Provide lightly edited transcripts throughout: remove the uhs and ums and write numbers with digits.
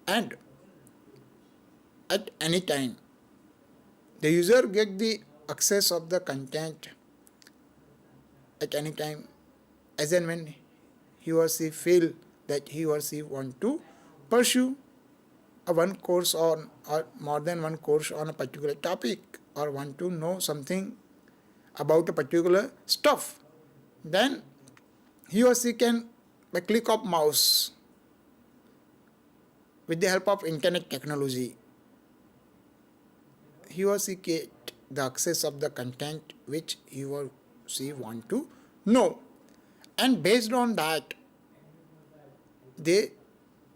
and at any time the user get the access of the content at any time as and when he or she feel that he or she want to pursue a one course on or more than one course on a particular topic, or want to know something about a particular stuff, then he or she can, by click of mouse, with the help of internet technology, he or she get the access of the content which he or she want to know, and based on that they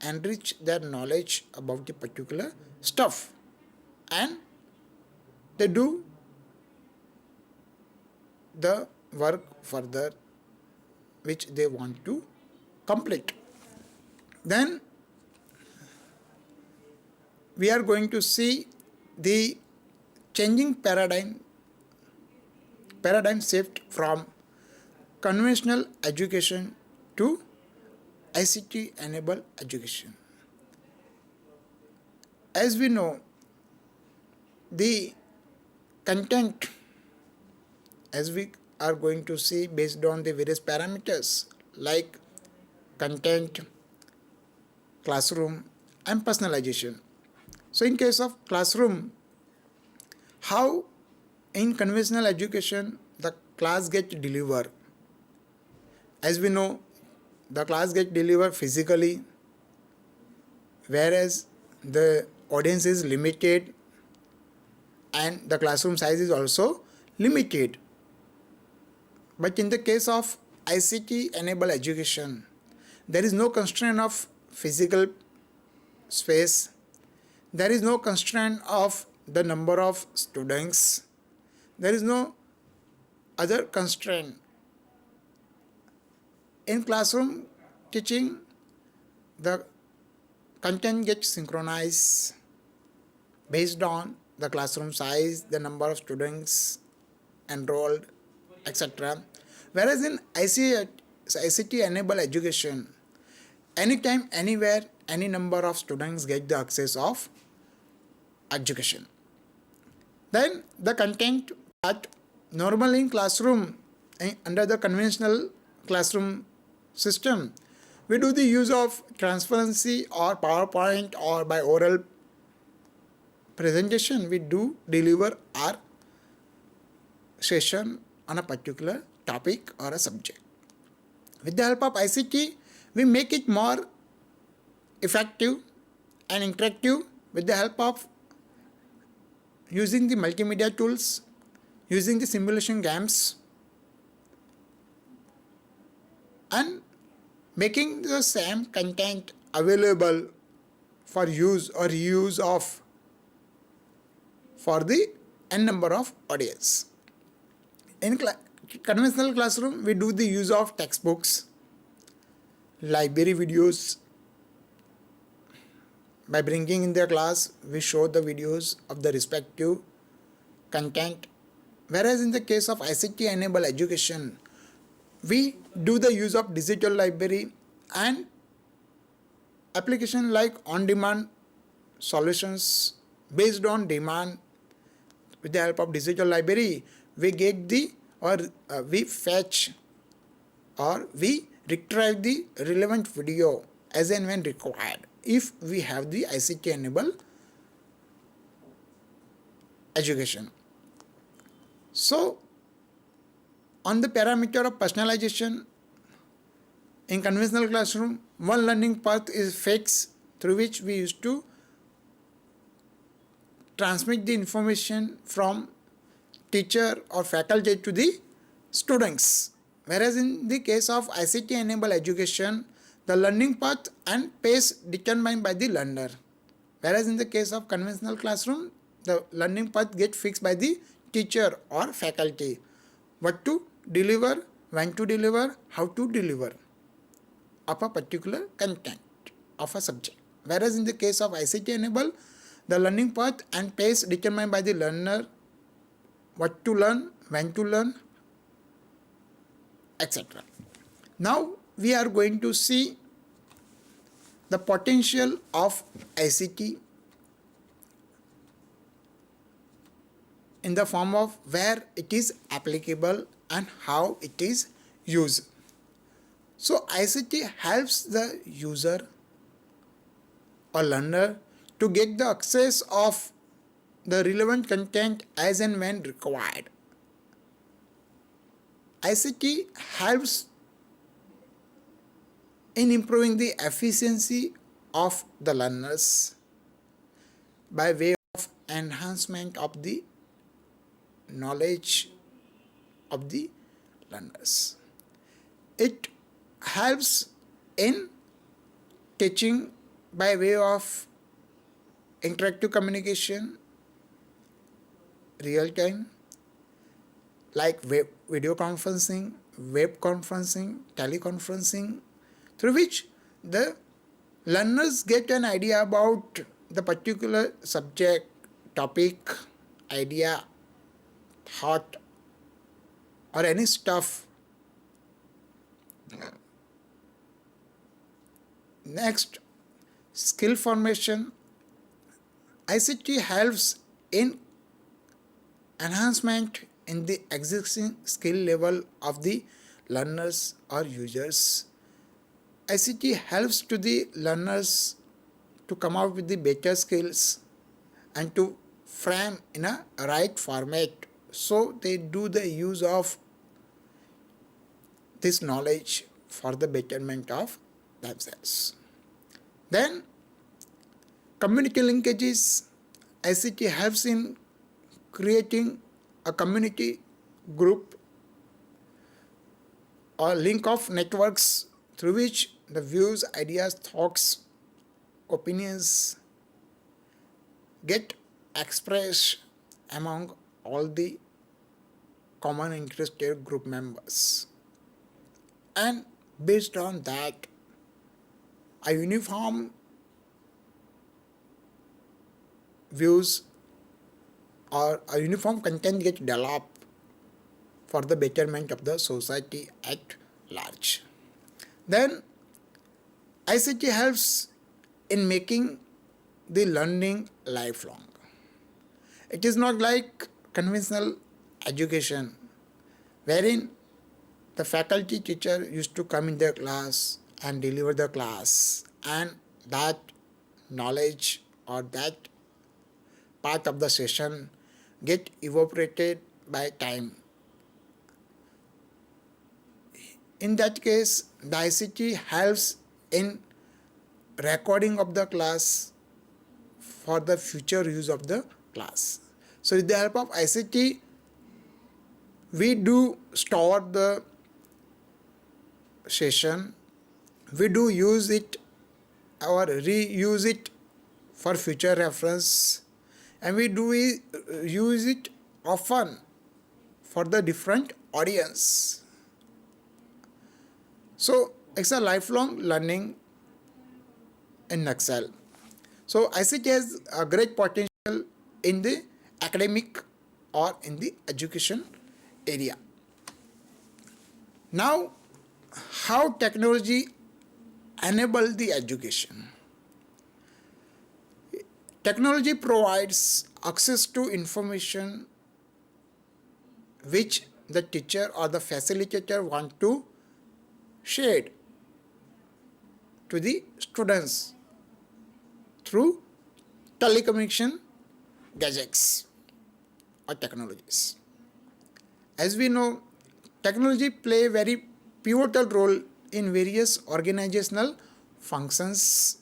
enrich their knowledge about the particular stuff, and they do the work further which they want to complete. Then we are going to see the changing paradigm shift from conventional education to ICT enabled education. As we know, the content, as we are going to see, based on the various parameters like content, classroom and personalization. So in case of classroom, how in conventional education the class gets delivered? As we know, the class gets delivered physically, whereas the audience is limited and the classroom size is also limited. But in the case of ICT enabled education, there is no constraint of physical space, there is no constraint of the number of students, there is no other constraint. In classroom teaching, the content gets synchronized based on the classroom size, the number of students enrolled, etc. Whereas in ICT enabled education, anytime, anywhere, any number of students get the access of education. Then the content part, normally in classroom, under the conventional classroom system, we do the use of transparency or PowerPoint, or by oral presentation we do deliver our session on a particular topic or a subject. With the help of ICT, we make it more effective and interactive with the help of using the multimedia tools, using the simulation games, and making the same content available for use or reuse of for the n number of audience. In conventional classroom, we do the use of textbooks, library videos. By bringing in the class, we show the videos of the respective content. Whereas in the case of ICT enabled education, we do the use of digital library and application like on-demand solutions based on demand. With the help of digital library, we get the we fetch or we retrieve the relevant video as and when required, if we have the ICT enabled education. So on the parameter of personalization, in conventional classroom, one learning path is fixed through which we used to transmit the information from teacher or faculty to the students. Whereas in the case of ICT enabled education, the learning path and pace determined by the learner. Whereas in the case of conventional classroom, the learning path gets fixed by the teacher or faculty. What to deliver, when to deliver, how to deliver of a particular content of a subject. Whereas in the case of ICT enabled, the learning path and pace determined by the learner, what to learn, when to learn, etc. Now we are going to see the potential of ICT in the form of where it is applicable and how it is used. So ICT helps the user or learner to get the access of the relevant content as and when required. ICT helps in improving the efficiency of the learners by way of enhancement of the knowledge of the learners. It helps in teaching by way of interactive communication, real time, like video conferencing, web conferencing, teleconferencing, through which the learners get an idea about the particular subject, topic, idea, thought, or any stuff. Next, skill formation. ICT helps in enhancement in the existing skill level of the learners or users. ICT helps to the learners to come out with the better skills and to frame in a right format, so they do the use of this knowledge for the betterment of themselves. Then community linkages. ICT helps in creating a community group or link of networks through which the views, ideas, thoughts, opinions get expressed among all the common interested group members. And based on that, a uniform views or a uniform content gets developed for the betterment of the society at large. Then ICT helps in making the learning lifelong. It is not like conventional education wherein the faculty teacher used to come in their class and deliver the class, and that knowledge or that part of the session get evaporated by time. In that case, the ICT helps in recording of the class for the future use of the class. So with the help of ICT, we do store the session, we do use it or reuse it for future reference, and we do use it often for the different audience. So it's a lifelong learning in nutshell. So ICT has a great potential in the academic or in the education area. Now, how technology enable the education? Technology provides access to information which the teacher or the facilitator want to share to the students through telecommunication gadgets or technologies. As we know, technology play a very pivotal role in various organizational functions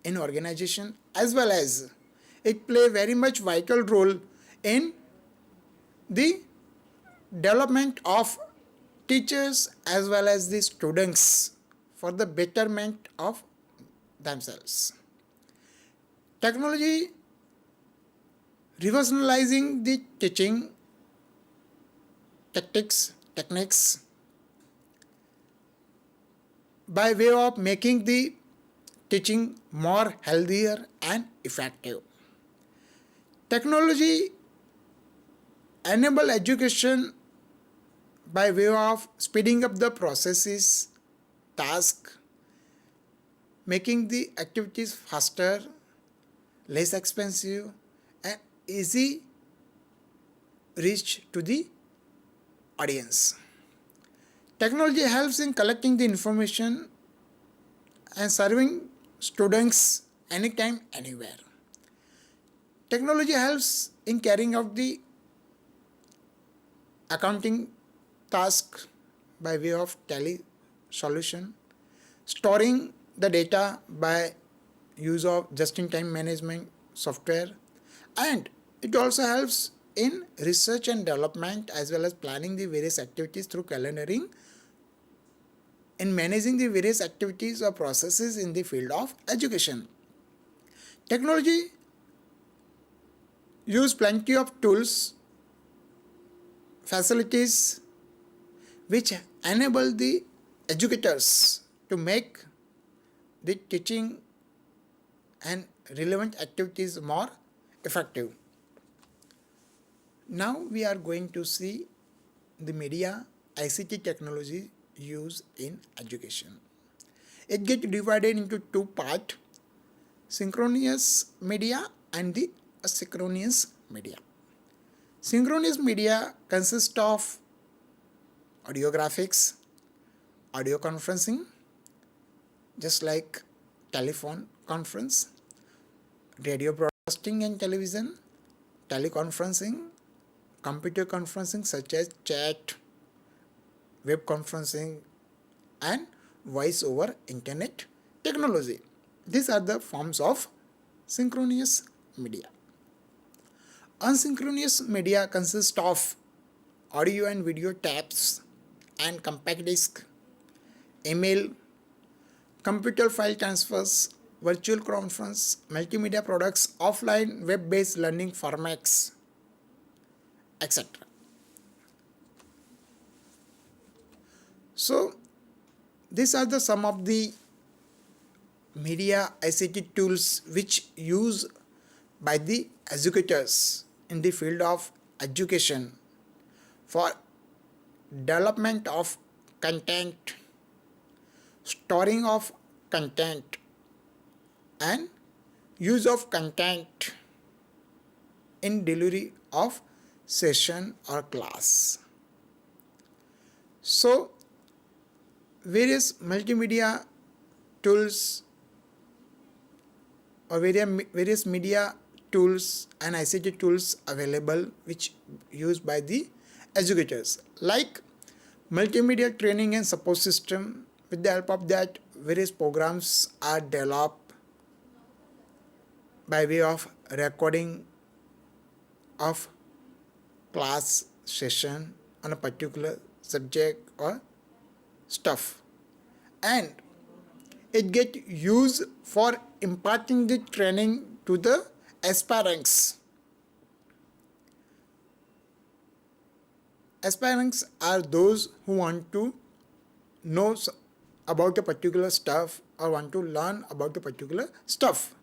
in organization, as well as it play very much vital role in the development of teachers as well as the students for the betterment of themselves. Technology revolutionizing the teaching techniques by way of making the teaching more healthier and effective. Technology enable education by way of speeding up the processes, tasks, making the activities faster, less expensive, and easy reach to the audience. Technology helps in collecting the information and serving students anytime, anywhere. Technology helps in carrying out the accounting task by way of tally solution, storing the data by use of just-in-time management software, and it also helps in research and development as well as planning the various activities through calendaring, in managing the various activities or processes in the field of education. Technology use plenty of tools, facilities which enable the educators to make the teaching and relevant activities more effective. Now we are going to see the media ICT technology used in education. It gets divided into two parts: synchronous media and the asynchronous media. Synchronous media consists of audio graphics, audio conferencing, just like telephone conference, radio broadcasting and television, teleconferencing, computer conferencing such as chat, web conferencing, and voice over internet technology. These are the forms of synchronous media. Asynchronous media consists of audio and video tapes and compact disc, email, computer file transfers, virtual conference, multimedia products, offline web-based learning formats, etc. So, these are the some of the media ICT tools which used by the educators in the field of education for development of content, storing of content, and use of content in delivery of session or class. So, various multimedia tools or various media tools and ICT tools available which used by the educators, like multimedia training and support system. With the help of that, various programs are developed by way of recording of class session on a particular subject or stuff, and it get used for imparting the training to the aspirants. Aspirants are those who want to know about a particular stuff or want to learn about a particular stuff.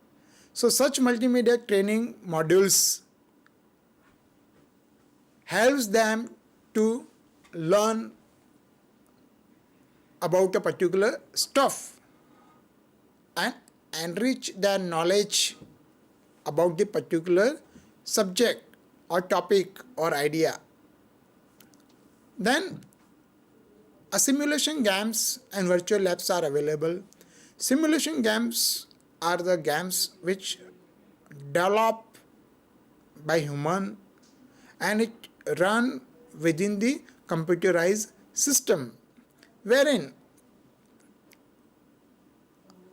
So such multimedia training modules helps them to learn about a particular stuff and enrich their knowledge about the particular subject or topic or idea. Then simulation games and virtual labs are available. Simulation games are the games which developed by human and it run within the computerized system, wherein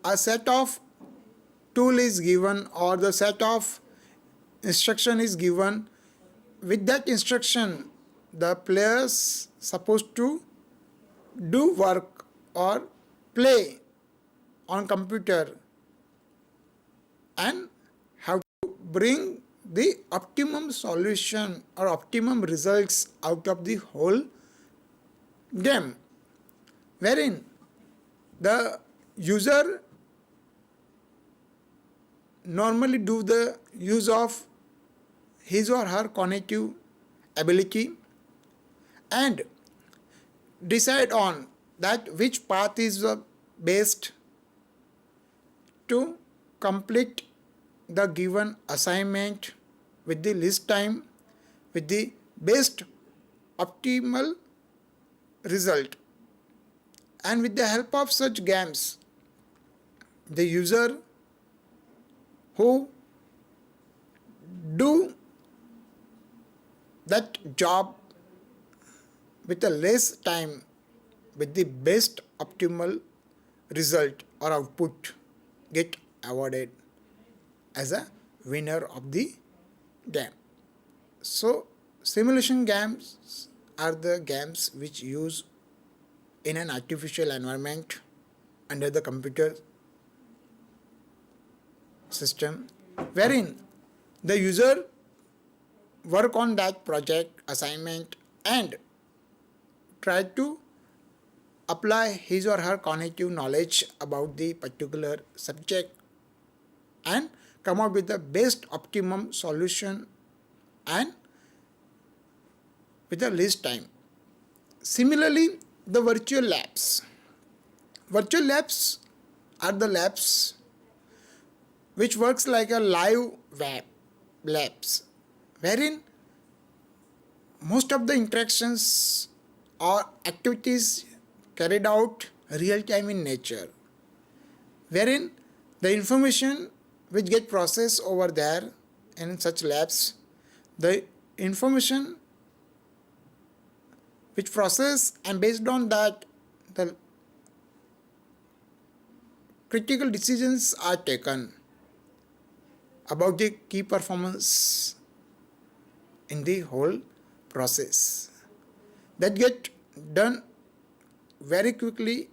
a set of tool is given or the set of instruction is given. With that instruction, the players supposed to do work or play on computer and have to bring the optimum solution or optimum results out of the whole game, wherein the user normally do the use of his or her cognitive ability and decide on that which path is the best to complete the given assignment with the least time, with the best optimal result. And with the help of such games, the user who do that job with the less time with the best optimal result or output get awarded as a winner of the game. So simulation games are the games which use in an artificial environment under the computer system, wherein the user work on that project assignment and try to apply his or her cognitive knowledge about the particular subject and come up with the best optimum solution and with the least time. Similarly, the virtual labs. Virtual labs are the labs which works like a live web labs, wherein most of the interactions or activities carried out real time in nature, wherein the information which get processed over there in such labs, the information which process, and based on that the critical decisions are taken about the key performance in the whole process, that get done very quickly,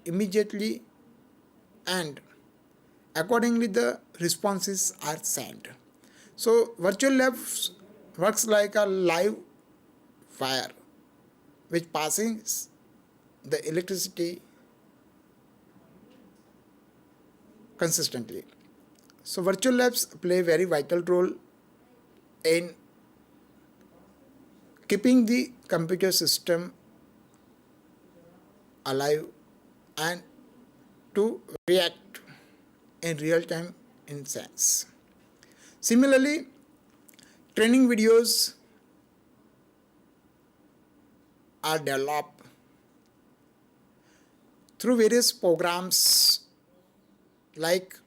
immediately, and accordingly the responses are sent. So virtual labs works like a live wire which passes the electricity consistently. So virtual labs play a very vital role in keeping the computer system alive and to react in real time in sense. Similarly, training videos are developed through various programs like